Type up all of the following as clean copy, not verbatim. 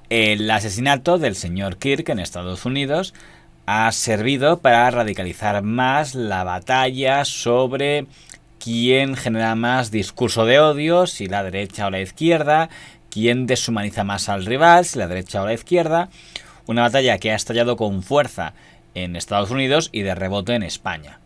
El asesinato del señor Kirk en Estados Unidos ha servido para radicalizar más la batalla sobre quién genera más discurso de odio, si la derecha o la izquierda, quién deshumaniza más al rival, si la derecha o la izquierda. Una batalla que ha estallado con fuerza en Estados Unidos y de rebote en España.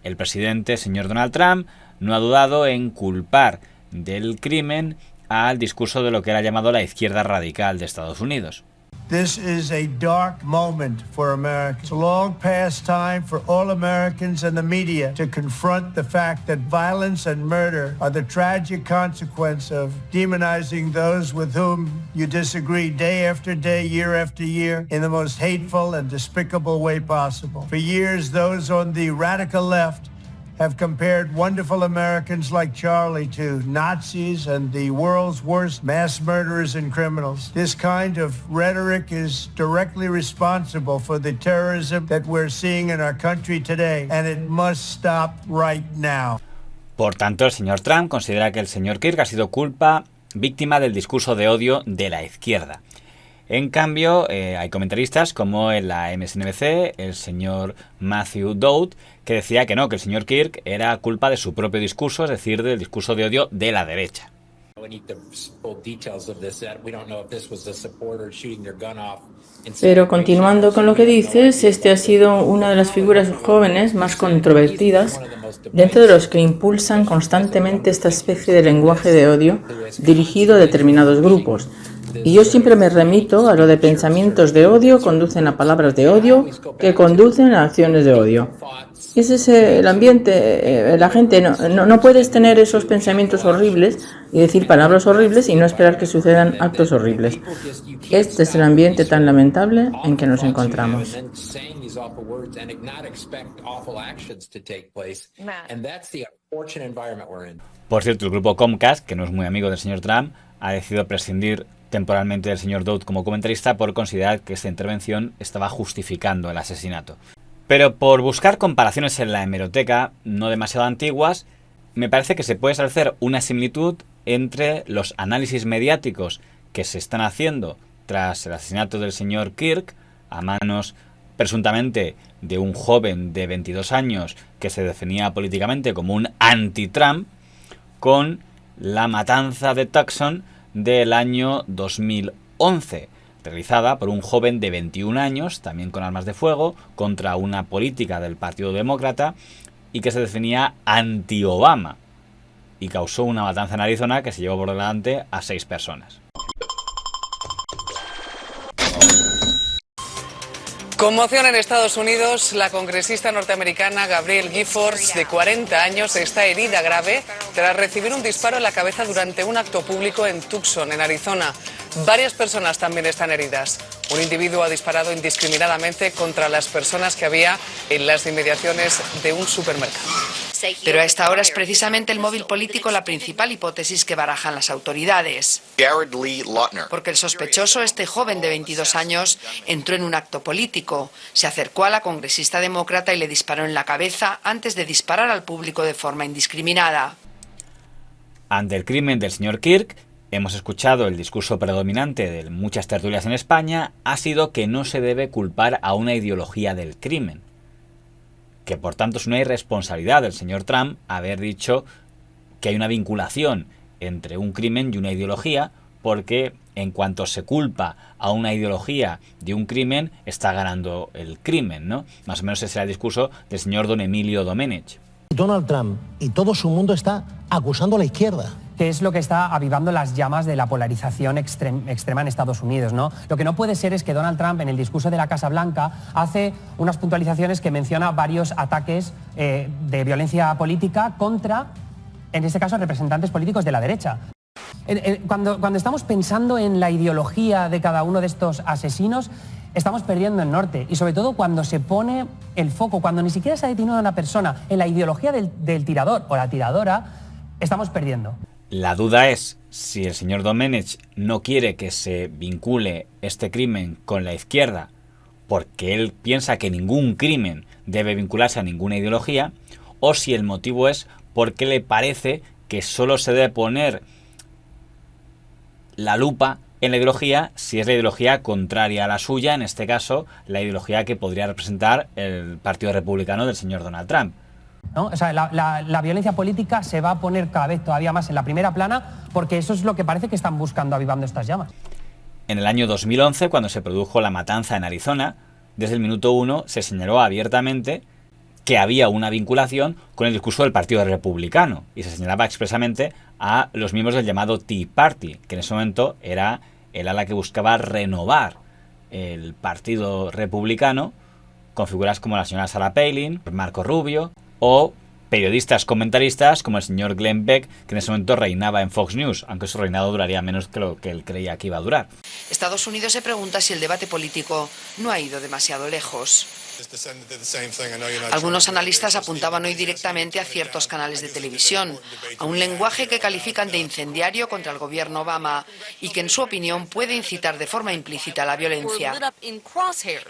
El presidente, señor Donald Trump, no ha dudado en culpar del crimen al discurso de lo que era llamado la izquierda radical de Estados Unidos. This is a dark moment for America. It's a long past time for all Americans and the media to confront the fact that violence and murder are the tragic consequence of demonizing those with whom you disagree day after day, year after year, in the most hateful and despicable way possible. For years, those on the radical left have compared wonderful Americans like Charlie to Nazis and the world's worst mass murderers and criminals. This kind of rhetoric is directly responsible for the terrorism that we're seeing in our country today, and it must stop right now. Por tanto, el señor Trump considera que el señor Kirk ha sido víctima del discurso de odio de la izquierda. En cambio, hay comentaristas como en la MSNBC, el señor Matthew Dowd, que decía que no, que el señor Kirk era culpa de su propio discurso, es decir, del discurso de odio de la derecha. Pero continuando con lo que dices, este ha sido una de las figuras jóvenes más controvertidas dentro de los que impulsan constantemente esta especie de lenguaje de odio dirigido a determinados grupos. Y yo siempre me remito a lo de pensamientos de odio conducen a palabras de odio que conducen a acciones de odio. Ese es el ambiente, la gente, no puedes tener esos pensamientos horribles y decir palabras horribles y no esperar que sucedan actos horribles. Este es el ambiente tan lamentable en que nos encontramos. Por cierto, el grupo Comcast, que no es muy amigo del señor Trump, ha decidido prescindir temporalmente del señor Dowd como comentarista por considerar que esta intervención estaba justificando el asesinato. Pero por buscar comparaciones en la hemeroteca, no demasiado antiguas, me parece que se puede establecer una similitud entre los análisis mediáticos que se están haciendo tras el asesinato del señor Kirk a manos presuntamente de un joven de 22 años que se definía políticamente como un anti-Trump, con la matanza de Tucson del año 2011, realizada por un joven de 21 años, también con armas de fuego, contra una política del Partido Demócrata y que se definía anti-Obama, y causó una matanza en Arizona que se llevó por delante a 6 personas. Conmoción en Estados Unidos. La congresista norteamericana Gabrielle Giffords, de 40 años, está herida grave tras recibir un disparo en la cabeza durante un acto público en Tucson, en Arizona. Varias personas también están heridas. Un individuo ha disparado indiscriminadamente contra las personas que había en las inmediaciones de un supermercado. Pero a esta hora es precisamente el móvil político la principal hipótesis que barajan las autoridades. Porque el sospechoso, este joven de 22 años, entró en un acto político, se acercó a la congresista demócrata y le disparó en la cabeza antes de disparar al público de forma indiscriminada. Ante el crimen del señor Kirk, hemos escuchado el discurso predominante de muchas tertulias en España, ha sido que no se debe culpar a una ideología del crimen. Que por tanto es una irresponsabilidad del señor Trump haber dicho que hay una vinculación entre un crimen y una ideología, porque en cuanto se culpa a una ideología de un crimen, está ganando el crimen, ¿no? Más o menos ese era el discurso del señor don Emilio Domenech. Donald Trump y todo su mundo está acusando a la izquierda. Que es lo que está avivando las llamas de la polarización extrema en Estados Unidos, ¿no? Lo que no puede ser es que Donald Trump, en el discurso de la Casa Blanca, hace unas puntualizaciones que menciona varios ataques de violencia política contra, en este caso, representantes políticos de la derecha. Cuando estamos pensando en la ideología de cada uno de estos asesinos, estamos perdiendo el norte. Y sobre todo cuando se pone el foco, cuando ni siquiera se ha detenido a una persona en la ideología del tirador o la tiradora, estamos perdiendo. La duda es si el señor Domenech no quiere que se vincule este crimen con la izquierda porque él piensa que ningún crimen debe vincularse a ninguna ideología, o si el motivo es porque le parece que solo se debe poner la lupa en la ideología si es la ideología contraria a la suya, en este caso la ideología que podría representar el Partido Republicano del señor Donald Trump. ¿No? O sea, la violencia política se va a poner cada vez todavía más en la primera plana porque eso es lo que parece que están buscando avivando estas llamas. En el año 2011, cuando se produjo la matanza en Arizona, desde el minuto 1 se señaló abiertamente que había una vinculación con el discurso del Partido Republicano y se señalaba expresamente a los miembros del llamado Tea Party, que en ese momento era el ala que buscaba renovar el Partido Republicano con figuras como la señora Sarah Palin, Marco Rubio o periodistas comentaristas como el señor Glenn Beck, que en ese momento reinaba en Fox News, aunque su reinado duraría menos que lo que él creía que iba a durar. Estados Unidos se pregunta si el debate político no ha ido demasiado lejos. Algunos analistas apuntaban hoy directamente a ciertos canales de televisión, a un lenguaje que califican de incendiario contra el gobierno Obama y que en su opinión puede incitar de forma implícita a la violencia.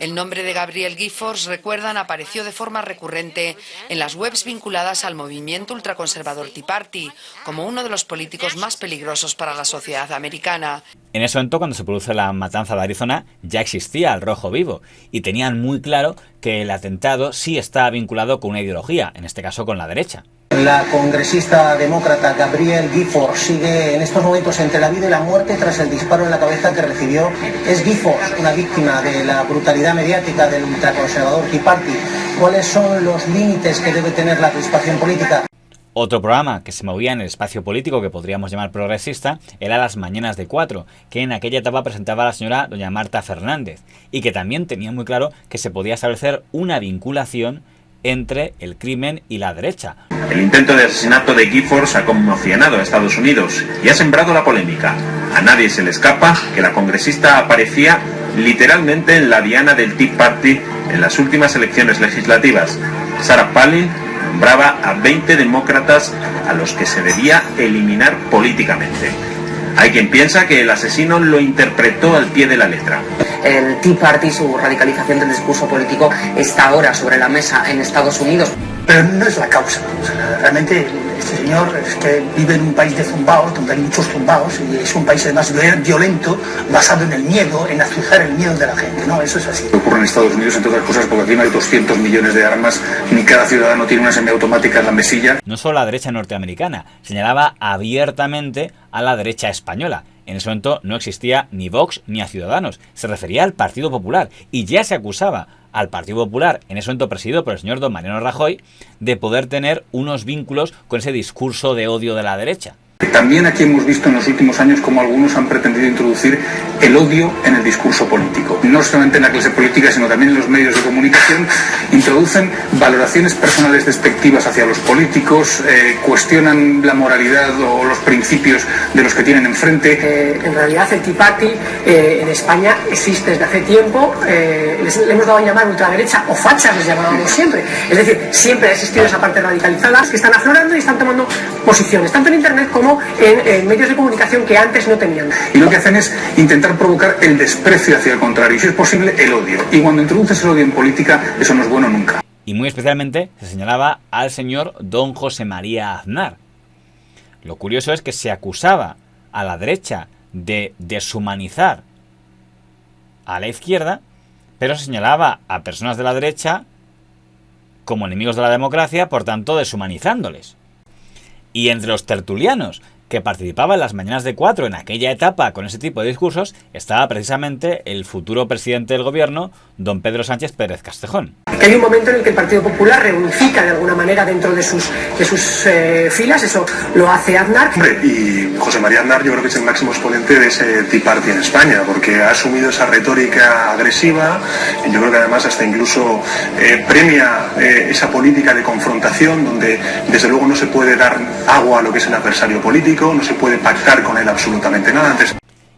El nombre de Gabrielle Giffords, recuerdan, apareció de forma recurrente en las webs vinculadas al movimiento ultraconservador Tea Party, como uno de los políticos más peligrosos para la sociedad americana. En ese momento, cuando se produce la matanza de Arizona, ya existía el Rojo Vivo y tenían muy claro que el atentado sí está vinculado con una ideología, en este caso con la derecha. La congresista demócrata Gabrielle Giffords sigue en estos momentos entre la vida y la muerte tras el disparo en la cabeza que recibió. Es Giffords una víctima de la brutalidad mediática del ultraconservador Tea Party. ¿Cuáles son los límites que debe tener la crispación política? Otro programa que se movía en el espacio político que podríamos llamar progresista era Las Mañanas de 4, que en aquella etapa presentaba a la señora doña Marta Fernández y que también tenía muy claro que se podía establecer una vinculación entre el crimen y la derecha. El intento de asesinato de Giffords ha conmocionado a Estados Unidos y ha sembrado la polémica. A nadie se le escapa que la congresista aparecía literalmente en la diana del Tea Party en las últimas elecciones legislativas. Sarah Palin nombraba a 20 demócratas a los que se debía eliminar políticamente. Hay quien piensa que el asesino lo interpretó al pie de la letra. El Tea Party, su radicalización del discurso político, está ahora sobre la mesa en Estados Unidos. Pero no es la causa. O sea, realmente este señor es que vive en un país de zumbaos, donde hay muchos zumbaos, y es un país además violento, basado en el miedo, en azuzar el miedo de la gente. No, eso es así. Ocurre en Estados Unidos, entre otras cosas, porque aquí no hay 200 millones de armas, ni cada ciudadano tiene una semiautomática en la mesilla. No solo la derecha norteamericana, señalaba abiertamente a la derecha española. En ese momento no existía ni Vox ni a Ciudadanos, se refería al Partido Popular y ya se acusaba al Partido Popular, en ese momento presidido por el señor don Mariano Rajoy, de poder tener unos vínculos con ese discurso de odio de la derecha. También aquí hemos visto en los últimos años cómo algunos han pretendido introducir el odio en el discurso político. No solamente en la clase política, sino también en los medios de comunicación. Introducen valoraciones personales despectivas hacia los políticos, cuestionan la moralidad o los principios de los que tienen enfrente. En realidad el Tea Party en España existe desde hace tiempo. Le hemos dado a llamar ultraderecha o fachas, les llamábamos siempre. Es decir, siempre ha existido esa parte radicalizada que están aflorando y están tomando posiciones, tanto en Internet como en medios de comunicación que antes no tenían. Y lo que hacen es intentar provocar el desprecio hacia el contrario, y si es posible el odio. Y cuando introduces el odio en política, eso no es bueno nunca. Y muy especialmente se señalaba al señor don José María Aznar. Lo curioso es que se acusaba a la derecha de deshumanizar a la izquierda, pero se señalaba a personas de la derecha como enemigos de la democracia, por tanto deshumanizándoles. Y entre los tertulianos que participaban en Las Mañanas de 4 en aquella etapa con ese tipo de discursos estaba precisamente el futuro presidente del gobierno, don Pedro Sánchez Pérez Castejón. Hay un momento en el que el Partido Popular reunifica de alguna manera dentro de sus filas, eso lo hace Aznar. Y José María Aznar yo creo que es el máximo exponente de ese Tea Party en España, porque ha asumido esa retórica agresiva, yo creo que además hasta incluso premia esa política de confrontación, donde desde luego no se puede dar agua a lo que es el adversario político, no se puede pactar con él absolutamente nada.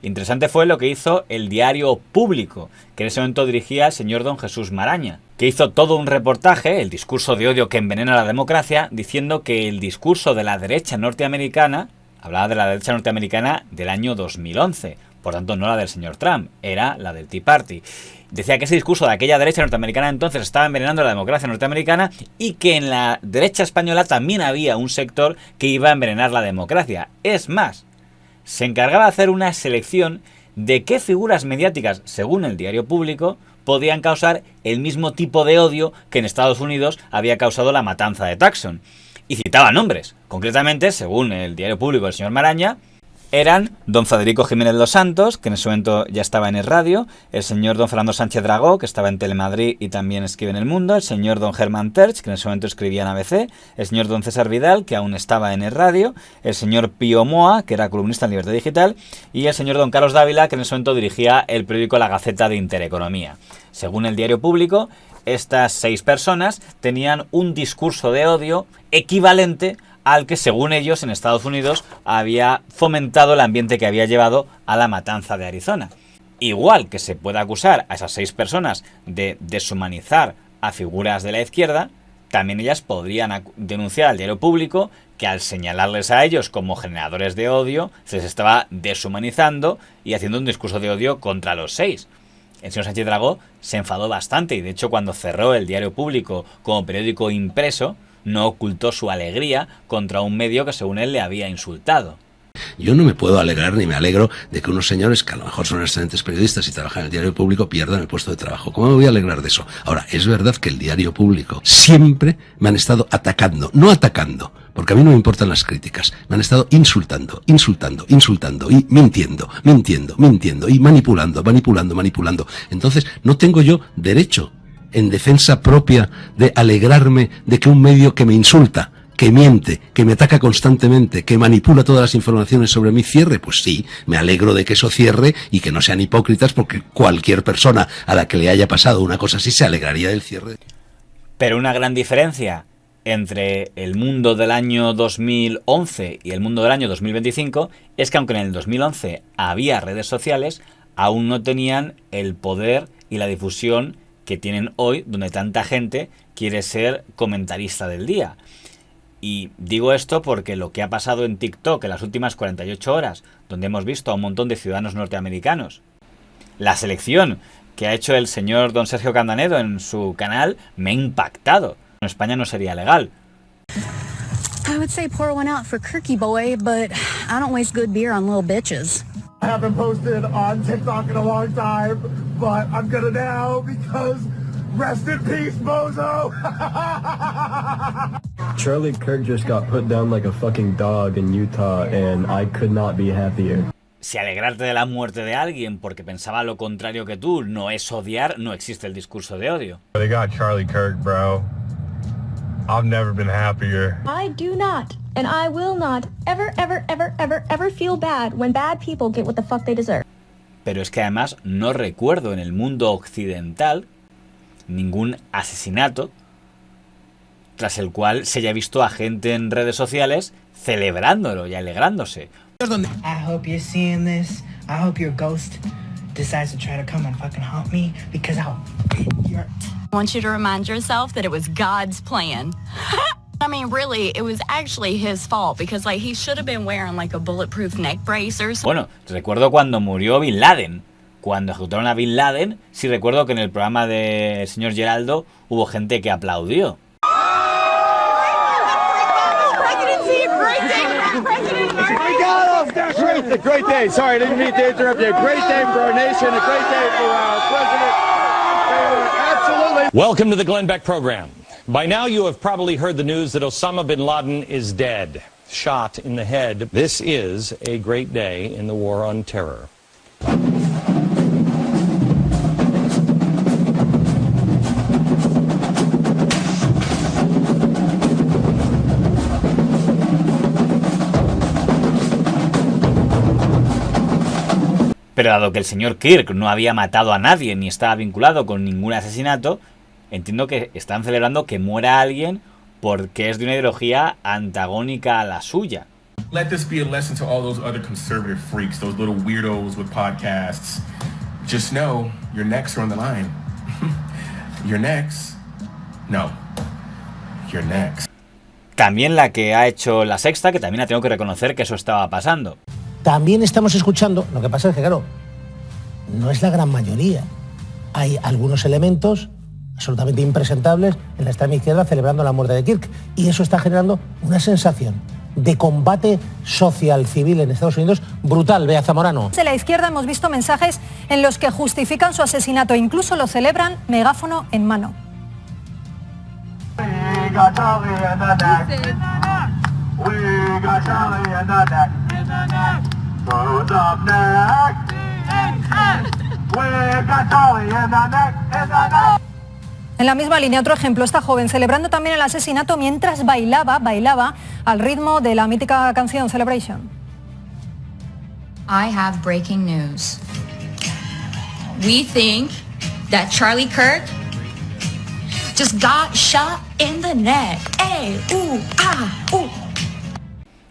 Interesante fue lo que hizo el diario Público, que en ese momento dirigía el señor don Jesús Maraña, que hizo todo un reportaje, el discurso de odio que envenena la democracia, diciendo que el discurso de la derecha norteamericana, hablaba de la derecha norteamericana del año 2011, por tanto no la del señor Trump, era la del Tea Party. Decía que ese discurso de aquella derecha norteamericana entonces estaba envenenando la democracia norteamericana y que en la derecha española también había un sector que iba a envenenar la democracia. Es más, se encargaba de hacer una selección de qué figuras mediáticas, según el diario público, podían causar el mismo tipo de odio que en Estados Unidos había causado la matanza de Tucson. Y citaba nombres. Concretamente, según el diario público del señor Maraña, eran don Federico Jiménez Los Santos, que en ese momento ya estaba en el radio, el señor don Fernando Sánchez Dragó, que estaba en Telemadrid y también escribe en El Mundo, el señor don Germán Terch, que en ese momento escribía en ABC, el señor don César Vidal, que aún estaba en el radio, el señor Pío Moa, que era columnista en Libertad Digital, y el señor don Carlos Dávila, que en ese momento dirigía el periódico La Gaceta de Intereconomía. Según el diario público, estas 6 personas tenían un discurso de odio equivalente al que, según ellos, en Estados Unidos había fomentado el ambiente que había llevado a la matanza de Arizona. Igual que se puede acusar a esas 6 personas de deshumanizar a figuras de la izquierda, también ellas podrían denunciar al diario público que al señalarles a ellos como generadores de odio, se les estaba deshumanizando y haciendo un discurso de odio contra los 6. El señor Sánchez Dragó se enfadó bastante y, de hecho, cuando cerró el diario público como periódico impreso, no ocultó su alegría contra un medio que, según él, le había insultado. Yo no me puedo alegrar ni me alegro de que unos señores que a lo mejor son excelentes periodistas y trabajan en el diario público pierdan el puesto de trabajo. ¿Cómo me voy a alegrar de eso? Ahora, es verdad que el diario público siempre me han estado atacando, no atacando, porque a mí no me importan las críticas, me han estado insultando y mintiendo y manipulando. Entonces, no tengo yo derecho, en defensa propia, de alegrarme de que un medio que me insulta, que miente, que me ataca constantemente, que manipula todas las informaciones sobre mí cierre. Pues sí, me alegro de que eso cierre y que no sean hipócritas, porque cualquier persona a la que le haya pasado una cosa así se alegraría del cierre. Pero una gran diferencia entre el mundo del año 2011 y el mundo del año 2025 es que, aunque en el 2011 había redes sociales, aún no tenían el poder y la difusión que tienen hoy, donde tanta gente quiere ser comentarista del día. Y digo esto porque lo que ha pasado en TikTok en las últimas 48 horas, donde hemos visto a un montón de ciudadanos norteamericanos, la selección que ha hecho el señor don Sergio Candanedo en su canal, me ha impactado. En España no sería legal. I would say pour one out for Kirky Boy, but I don't waste good beer on little bitches. I haven't posted on TikTok in a long time, but I'm gonna now because rest in peace, Bozo! Charlie Kirk just got put down like a fucking dog in Utah, and I could not be happier. Si alegrarte de la muerte de alguien porque pensaba lo contrario que tú no es odiar, no existe el discurso de odio. They got Charlie Kirk, bro. I've never been happier. I do not, and I will not, ever feel bad when bad people get what the fuck they deserve. Pero es que además no recuerdo en el mundo occidental ningún asesinato tras el cual se haya visto a gente en redes sociales celebrándolo y alegrándose. I hope you're seeing this. I hope your ghost decides to try to come and fucking haunt me because I'll hurt. I want you to remind yourself that it was God's plan. I mean, really, it was actually his fault because, like, he should have been wearing, like, a bulletproof neck brace or something. Bueno, recuerdo cuando murió Bin Laden. Cuando ejecutaron a Bin Laden, sí recuerdo que en el programa del señor Geraldo hubo gente que aplaudió. A great day. Sorry, I didn't mean to interrupt you. A great day for our nation. A great day for our president. Absolutely. Welcome to the Glenn Beck program. By now you have probably heard the news that Osama bin Laden is dead, shot in the head. This is a great day in the war on terror. Pero dado que el señor Kirk no había matado a nadie ni estaba vinculado con ningún asesinato, entiendo que están celebrando que muera alguien porque es de una ideología antagónica a la suya. Let this be a lesson to all those other conservative freaks, those little weirdos with podcasts. Just know your necks are on the line. Your necks. No. Your necks. También la que ha hecho La Sexta, que también la tengo que reconocer que eso estaba pasando. También estamos escuchando, lo que pasa es que, claro, no es la gran mayoría. Hay algunos elementos absolutamente impresentables en la extrema izquierda celebrando la muerte de Kirk. Y eso está generando una sensación de combate social civil en Estados Unidos brutal. Bea Zamorano. De la izquierda hemos visto mensajes en los que justifican su asesinato e incluso lo celebran megáfono en mano. En la misma línea, otro ejemplo, esta joven celebrando también el asesinato mientras bailaba al ritmo de la mítica canción Celebration. I have breaking news. We think that Charlie Kirk just got shot in the neck.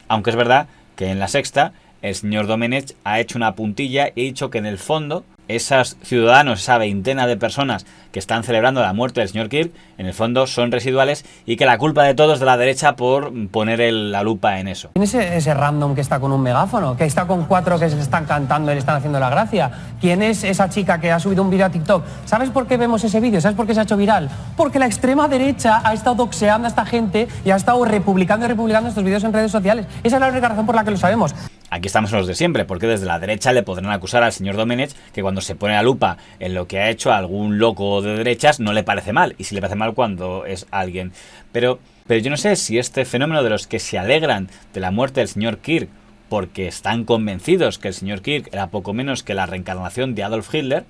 Aunque es verdad que en La Sexta el señor Domenech ha hecho una puntilla y ha dicho que en el fondo esos ciudadanos, esa veintena de personas que están celebrando la muerte del señor Kirk, en el fondo son residuales y que la culpa de todo es de la derecha por poner la lupa en eso. ¿Quién es ese random que está con un megáfono? Que está con 4 que se le están cantando y le están haciendo la gracia. ¿Quién es esa chica que ha subido un vídeo a TikTok? ¿Sabes por qué vemos ese vídeo? ¿Sabes por qué se ha hecho viral? Porque la extrema derecha ha estado doxeando a esta gente y ha estado republicando estos vídeos en redes sociales. Esa es la única razón por la que lo sabemos. Aquí estamos los de siempre, porque desde la derecha le podrán acusar al señor Domenech que cuando se pone la lupa en lo que ha hecho algún loco de derechas no le parece mal, y si le parece mal cuando es alguien. Pero yo no sé si este fenómeno de los que se alegran de la muerte del señor Kirk porque están convencidos que el señor Kirk era poco menos que la reencarnación de Adolf Hitler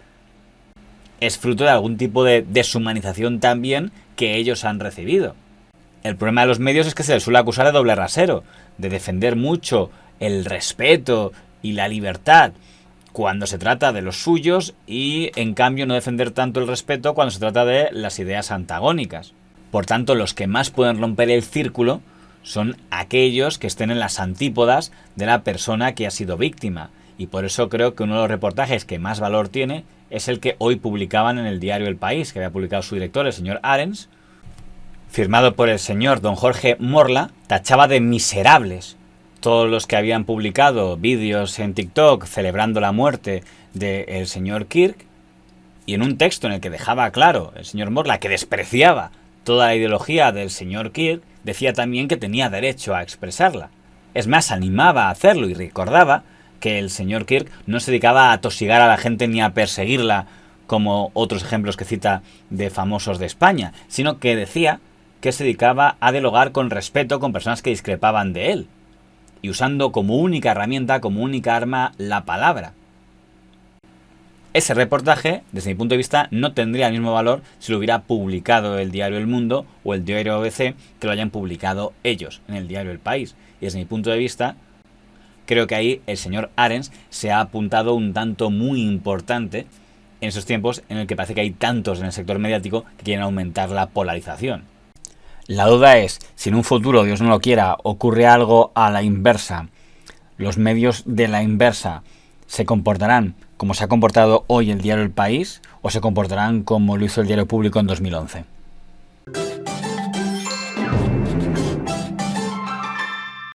es fruto de algún tipo de deshumanización también que ellos han recibido. El problema de los medios es que se les suele acusar de doble rasero, de defender mucho el respeto y la libertad cuando se trata de los suyos y en cambio no defender tanto el respeto cuando se trata de las ideas antagónicas. Por tanto, los que más pueden romper el círculo son aquellos que estén en las antípodas de la persona que ha sido víctima, y por eso creo que uno de los reportajes que más valor tiene es el que hoy publicaban en el diario El País, que había publicado su director, el señor Arens, firmado por el señor don Jorge Morla. Tachaba de miserables todos los que habían publicado vídeos en TikTok celebrando la muerte del señor Kirk, y en un texto en el que dejaba claro el señor Morla que despreciaba toda la ideología del señor Kirk, decía también que tenía derecho a expresarla. Es más, animaba a hacerlo y recordaba que el señor Kirk no se dedicaba a atosigar a la gente ni a perseguirla como otros ejemplos que cita de famosos de España, sino que decía que se dedicaba a dialogar con respeto con personas que discrepaban de él, y usando como única herramienta, como única arma, la palabra. Ese reportaje, desde mi punto de vista, no tendría el mismo valor si lo hubiera publicado el diario El Mundo o el diario ABC, que lo hayan publicado ellos en el diario El País. Y desde mi punto de vista, creo que ahí el señor Arens se ha apuntado un tanto muy importante en esos tiempos en el que parece que hay tantos en el sector mediático que quieren aumentar la polarización. La duda es, si en un futuro, Dios no lo quiera, ocurre algo a la inversa, ¿los medios de la inversa se comportarán como se ha comportado hoy el diario El País o se comportarán como lo hizo el diario Público en 2011?